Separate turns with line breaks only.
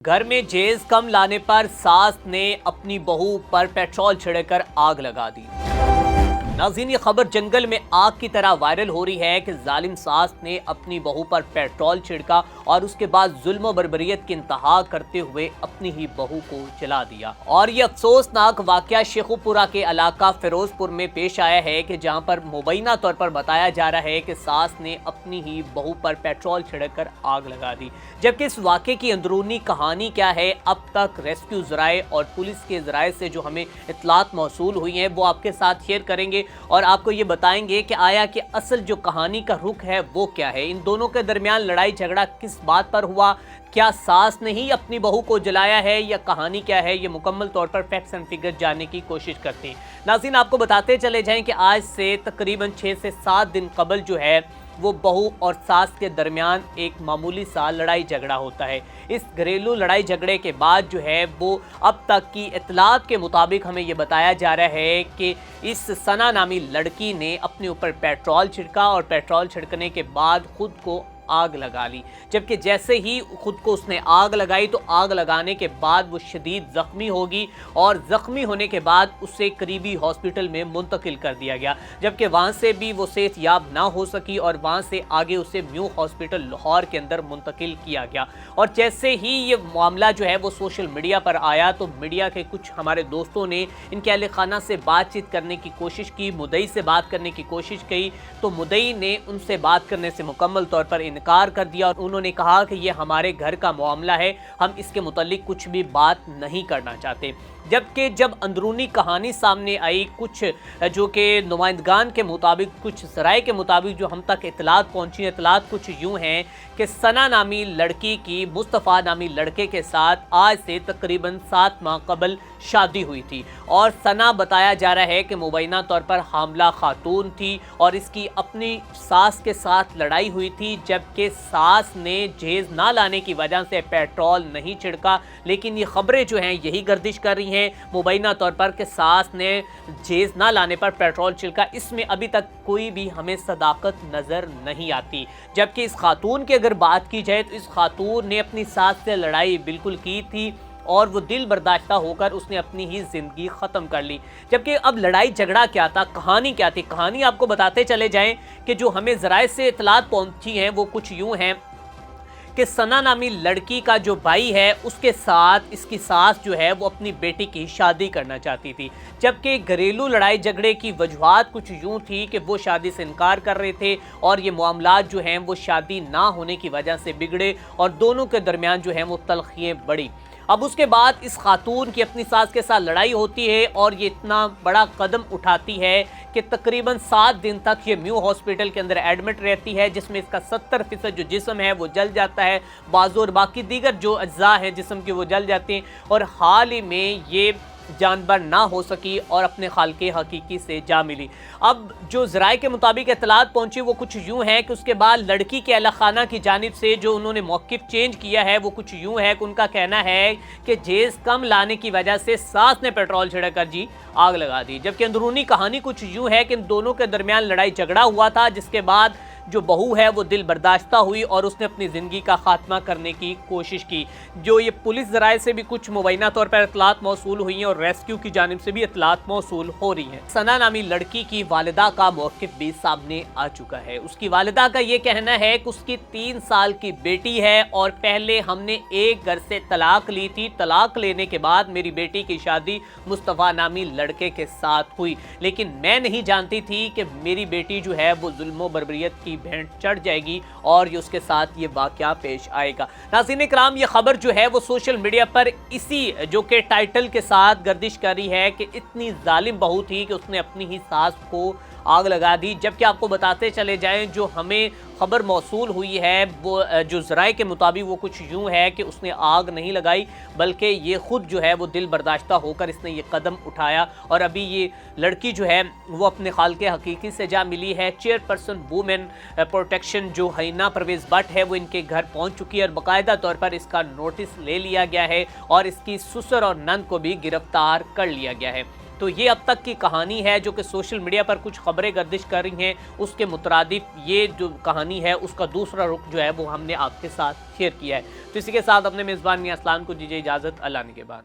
घर में जेज कम लाने पर सास ने अपनी बहू पर पेट्रोल छिड़ककर आग लगा दी। नाज़रीन, ये खबर जंगल में आग की तरह वायरल हो रही है कि जालिम सास ने अपनी बहू पर पेट्रोल छिड़का और उसके बाद जुल्म व बर्बरियत की इंतहा करते हुए अपनी ही बहू को जला दिया। और ये अफसोसनाक वाकया शेखुपुरा के इलाका फिरोजपुर में पेश आया है कि जहां पर मुबैना तौर पर बताया जा रहा है कि सास ने अपनी ही बहू पर पेट्रोल छिड़ककर आग लगा दी। जबकि इस वाकये की अंदरूनी कहानी क्या है, अब तक रेस्क्यू ज़राए और पुलिस के ज़राए से जो हमें इत्तलात मौसूल हुई हैं वो आपके साथ शेयर करेंगे और आपको ये बताएंगे कि आया कि असल जो कहानी का रुख है वो क्या है। इन दोनों के दरमियान लड़ाई झगड़ा किस बात पर हुआ, क्या सास ने ही अपनी बहू को जलाया है या कहानी क्या है, ये मुकम्मल तौर पर फैक्ट्स एंड फिगर्स जानने की कोशिश करते हैं। नाज़रीन, आपको बताते चले जाएं कि आज से तकरीबन 6 से 7 दिन कबल जो है वो बहू और सास के दरमियान एक मामूली सा लड़ाई झगड़ा होता है। इस घरेलू लड़ाई झगड़े के बाद जो है वो अब तक की इत्तलात के मुताबिक हमें ये बताया जा रहा है कि इस सना नामी लड़की ने अपने ऊपर पेट्रोल छिड़का और पेट्रोल छिड़कने के बाद खुद को आग लगा ली। जबकि जैसे ही खुद को उसने आग लगाई तो आग लगाने के बाद वो शदीद ज़ख्मी होगी और ज़ख्मी होने के बाद उसे करीबी हॉस्पिटल में मुंतकिल कर दिया गया। जबकि वहाँ से भी वो सेहतयाब ना हो सकी और वहाँ से आगे उसे म्यू हॉस्पिटल लाहौर के अंदर मुंतकिल किया गया। और जैसे ही ये मामला जो है वो सोशल मीडिया पर आया तो मीडिया के कुछ हमारे दोस्तों ने इनके अहले खाना से बातचीत करने की कोशिश की, मुदई से बात करने की कोशिश की तो मुदई ने उनसे बात करने से मुकम्मल तौर पर इनकार कर दिया और उन्होंने कहा कि ये हमारे घर का मामला है, हम इसके मुतालिक कुछ भी बात नहीं करना चाहते। जबकि जब अंदरूनी कहानी सामने आई, कुछ जो कि नुमाइंदगान के मुताबिक, कुछ ज़राए के मुताबिक जो हम तक इत्तलात पहुंची, इत्तलात कुछ यूँ हैं कि सना नामी लड़की की मुस्तफ़ा नामी लड़के के साथ आज से तकरीबन 7 माह कबल शादी हुई थी और सना बताया जा रहा है कि मुबैना तौर पर हामला खातून थी और इसकी अपनी सास के साथ लड़ाई हुई थी। जबकि सास ने जेज ना लाने की वजह से पेट्रोल नहीं छिड़का, लेकिन ये खबरें जो हैं यही गर्दिश कर रही हैं मुबैना तौर पर कि सास ने जेज ना लाने पर पेट्रोल छिड़का। इसमें अभी तक कोई भी हमें सदाकत नज़र नहीं आती। जबकि इस खातून की अगर बात की जाए तो इस खातून ने अपनी सास से लड़ाई बिल्कुल की थी और वो दिल बर्दाश्ता होकर उसने अपनी ही ज़िंदगी ख़त्म कर ली। जबकि अब लड़ाई झगड़ा क्या था, कहानी क्या थी, कहानी आपको बताते चले जाएं कि जो हमें ज़राए से इत्तलात पहुंची हैं वो कुछ यूँ हैं कि सना नामी लड़की का जो भाई है उसके साथ इसकी सास जो है वो अपनी बेटी की शादी करना चाहती थी। जबकि घरेलू लड़ाई झगड़े की वजूहात कुछ यूँ थी कि वो शादी से इनकार कर रहे थे और ये मामलात जो हैं वो शादी ना होने की वजह से बिगड़े और दोनों के दरमियान जो हैं वो तलखियाँ बढ़ी। अब उसके बाद इस खातून की अपनी सास के साथ लड़ाई होती है और ये इतना बड़ा कदम उठाती है कि तकरीबन 7 दिन तक ये म्यू हॉस्पिटल के अंदर एडमिट रहती है, जिसमें इसका 70% जो जिस्म है वो जल जाता है, बाजू और बाकी दीगर जो अज्जा हैं जिस्म के वो जल जाते हैं और हाल ही में ये जानबर ना हो सकी और अपने खालके हकीकी से जा मिली। अब जो ज़राए के मुताबिक इत्तलात पहुंची वो कुछ यूँ है कि उसके बाद लड़की के अहले खाना की जानिब से जो उन्होंने मौक़िफ़ चेंज किया है वो कुछ यूँ है कि उनका कहना है कि जेज़ कम लाने की वजह से सास ने पेट्रोल छिड़क कर आग लगा दी। जबकि अंदरूनी कहानी कुछ यूँ है कि इन दोनों के दरमियान लड़ाई झगड़ा हुआ था, जिसके बाद जो बहू है वो दिल बर्दाश्ता हुई और उसने अपनी ज़िंदगी का खात्मा करने की कोशिश की। जो ये पुलिस ज़राए से भी कुछ मुबैना तौर पर इत्तलात मौसूल हुई हैं और रेस्क्यू की जानिब से भी इत्तलात मौसूल हो रही हैं। सना नामी लड़की की वालिदा का मौक़िफ़ भी सामने आ चुका है। उसकी वालिदा का ये कहना है कि उसकी 3 साल की बेटी है और पहले हमने एक घर से तलाक ली थी, तलाक लेने के बाद मेरी बेटी की शादी मुस्तफ़ा नामी लड़के के साथ हुई, लेकिन मैं नहीं जानती थी कि मेरी बेटी जो है वो जुल्म बर्बरियत की भेंट चढ़ जाएगी और ये उसके साथ ये वाक़या पेश आएगा। नाज़रीन इकराम, ये खबर जो है वो सोशल मीडिया पर इसी जो कि टाइटल के साथ गर्दिश कर रही है कि इतनी जालिम बहू थी कि उसने अपनी ही सास को आग लगा दी। जबकि आपको बताते चले जाएं जो हमें खबर मौसूल हुई है वो जो ज़राए के मुताबिक वो कुछ यूँ है कि उसने आग नहीं लगाई बल्कि ये ख़ुद जो है वो दिल बर्दाश्ता होकर इसने ये कदम उठाया और अभी ये लड़की जो है वो अपने खालके हकीकी से जा मिली है। चेयरपर्सन वुमेन प्रोटेक्शन जो हिना परवेज़ भट्ट है वो इनके घर पहुंच चुकी है और बाकायदा तौर पर इसका नोटिस ले लिया गया है और इसकी ससुर और नंद को भी गिरफ्तार कर लिया गया है। تو یہ اب تک کی کہانی ہے جو کہ سوشل میڈیا پر کچھ خبریں گردش کر رہی ہیں، اس کے مترادف یہ جو کہانی ہے اس کا دوسرا رخ جو ہے وہ ہم نے آپ کے ساتھ شیئر کیا ہے۔ تو اسی کے ساتھ اپنے میزبان میاں اسلام کو دیجیے اجازت، اللہ نگہبان۔